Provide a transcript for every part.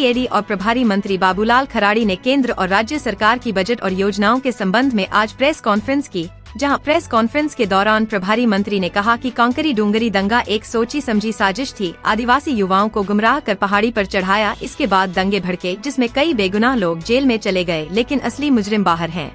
CAD और प्रभारी मंत्री बाबूलाल खराड़ी ने केंद्र और राज्य सरकार की बजट और योजनाओं के संबंध में आज प्रेस कॉन्फ्रेंस की, जहां प्रेस कॉन्फ्रेंस के दौरान प्रभारी मंत्री ने कहा कि कांकरी डूंगरी दंगा एक सोची समझी साजिश थी। आदिवासी युवाओं को गुमराह कर पहाड़ी पर चढ़ाया, इसके बाद दंगे भड़के जिसमें कई बेगुनाह लोग जेल में चले गए, लेकिन असली मुजरिम बाहर हैं।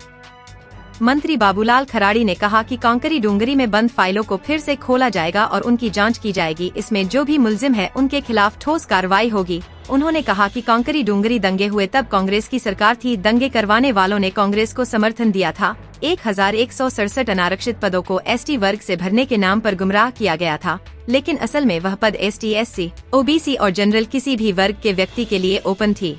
मंत्री बाबूलाल खराड़ी ने कहा कि कांकरी डूंगरी में बंद फाइलों को फिर से खोला जाएगा और उनकी जांच की जाएगी। इसमें जो भी मुलजिम है उनके खिलाफ ठोस कार्रवाई होगी। उन्होंने कहा कि कांकरी डूंगरी दंगे हुए तब कांग्रेस की सरकार थी। दंगे करवाने वालों ने कांग्रेस को समर्थन दिया था। 1167 अनारक्षित पदों को एसटी वर्ग से भरने के नाम पर गुमराह किया गया था, लेकिन असल में वह पद एसटी, एससी, ओबीसी और जनरल किसी भी वर्ग के व्यक्ति के लिए ओपन थी।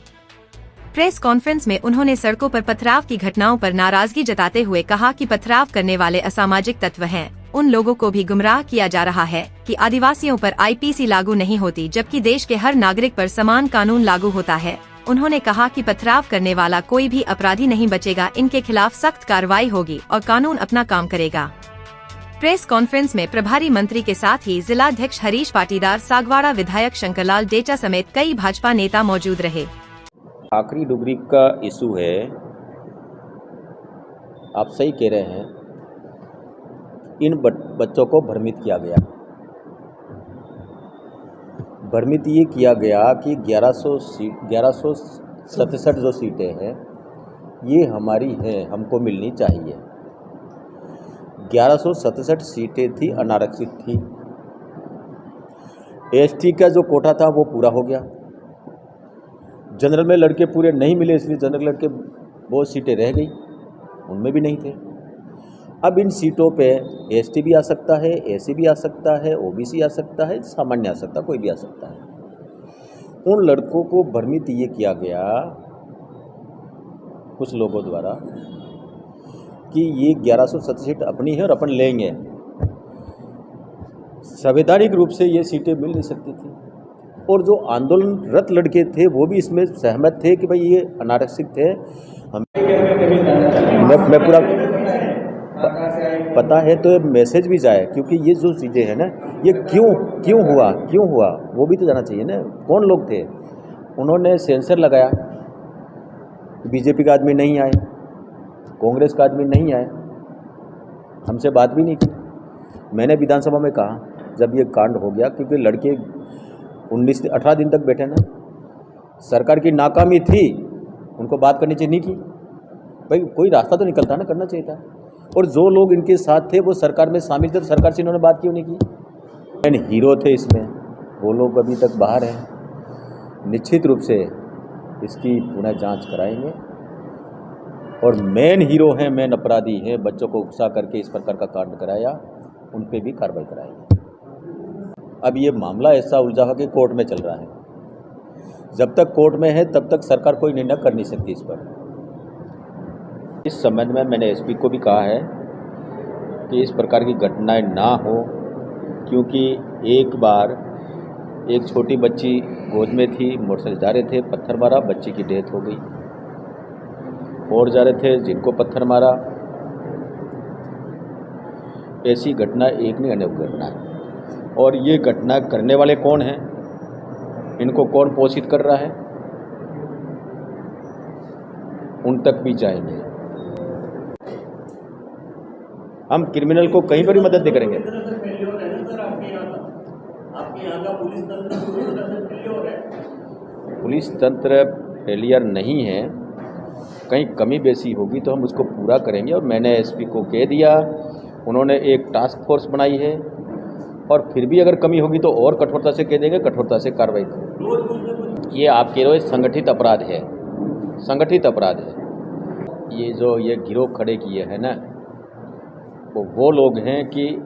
प्रेस कॉन्फ्रेंस में उन्होंने सड़कों पर पथराव की घटनाओं पर नाराजगी जताते हुए कहा कि पथराव करने वाले असामाजिक तत्व हैं। उन लोगों को भी गुमराह किया जा रहा है कि आदिवासियों पर आईपीसी लागू नहीं होती, जबकि देश के हर नागरिक पर समान कानून लागू होता है। उन्होंने कहा कि पथराव करने वाला कोई भी अपराधी नहीं बचेगा, इनके खिलाफ सख्त कार्रवाई होगी और कानून अपना काम करेगा। प्रेस कॉन्फ्रेंस में प्रभारी मंत्री के साथ ही जिलाध्यक्ष हरीश पाटीदार, सागवाड़ा विधायक शंकरलाल डेचा समेत कई भाजपा नेता मौजूद रहे। कांकरी डूंगरी का इशू है, आप सही कह रहे हैं। इन बच्चों को भ्रमित किया गया। भ्रमित ये किया गया कि 1167 जो सीटें हैं ये हमारी हैं, हमको मिलनी चाहिए। 1167 सीटें थी, अनारक्षित थी। एसटी का जो कोटा था वो पूरा हो गया। जनरल में लड़के पूरे नहीं मिले, इसलिए जनरल लड़के बहुत सीटें रह गई, उनमें भी नहीं थे। अब इन सीटों पे एसटी भी आ सकता है, एससी भी आ सकता है, ओबीसी आ सकता है, सामान्य आ सकता है, कोई भी आ सकता है। उन लड़कों को भ्रमित ये किया गया कुछ लोगों द्वारा कि ये 1167 सीट अपनी है और अपन लेंगे। संवैधानिक रूप से ये सीटें मिल नहीं सकती थी और जो आंदोलनरत लड़के थे वो भी इसमें सहमत थे कि भाई ये अनारक्षित थे। मैं पूरा पता है तो मैसेज भी जाए, क्योंकि ये जो चीज़ें हैं ना, ये क्यों हुआ वो भी तो जाना चाहिए ना। कौन लोग थे? उन्होंने सेंसर लगाया, बीजेपी का आदमी नहीं आए, कांग्रेस का आदमी नहीं आए, हमसे बात भी नहीं की। मैंने विधानसभा में कहा जब ये कांड हो गया, क्योंकि लड़के 18 दिन तक बैठे ना, सरकार की नाकामी थी, उनको बात करनी चाहिए, नहीं की। भाई कोई रास्ता तो निकलता ना, करना चाहिए था। और जो लोग इनके साथ थे वो सरकार में शामिल थे, तो सरकार से इन्होंने बात क्यों नहीं की? मेन हीरो थे इसमें, वो लोग अभी तक बाहर हैं। निश्चित रूप से इसकी पुनः जांच कराएंगे और मेन हीरो हैं, मेन अपराधी हैं, बच्चों को उकसा करके इस प्रकार का कांड कराया, उन पर भी कार्रवाई कराएंगे। अब ये मामला ऐसा उलझा है कि कोर्ट में चल रहा है। जब तक कोर्ट में है तब तक सरकार कोई निर्णय कर नहीं सकती इस पर। इस संबंध में मैंने एसपी को भी कहा है कि इस प्रकार की घटनाएं ना हो, क्योंकि एक बार एक छोटी बच्ची गोद में थी, मोटरसाइकिल जा रहे थे, पत्थर मारा, बच्ची की डेथ हो गई। और जा रहे थे, जिनको पत्थर मारा। ऐसी घटना एक नहीं, अनेक घटना है। और ये घटना करने वाले कौन हैं, इनको कौन पोषित कर रहा है, उन तक भी जाएंगे। हम क्रिमिनल को कहीं पर भी मदद नहीं करेंगे। पुलिस तंत्र फेलियर नहीं है, कहीं कमी बेसी होगी तो हम उसको पूरा करेंगे। और मैंने एसपी को कह दिया, उन्होंने एक टास्क फोर्स बनाई है, और फिर भी अगर कमी होगी तो और कठोरता से कह देंगे, कठोरता से कार्रवाई करेंगे। ये आप कह रहे हो संगठित अपराध है, संगठित अपराध है। ये जो ये गिरोह खड़े किए हैं ना, वो लोग हैं कि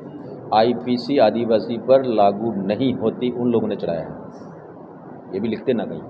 आईपीसी आदिवासी पर लागू नहीं होती, उन लोगों ने चढ़ाया है। ये भी लिखते ना कहीं।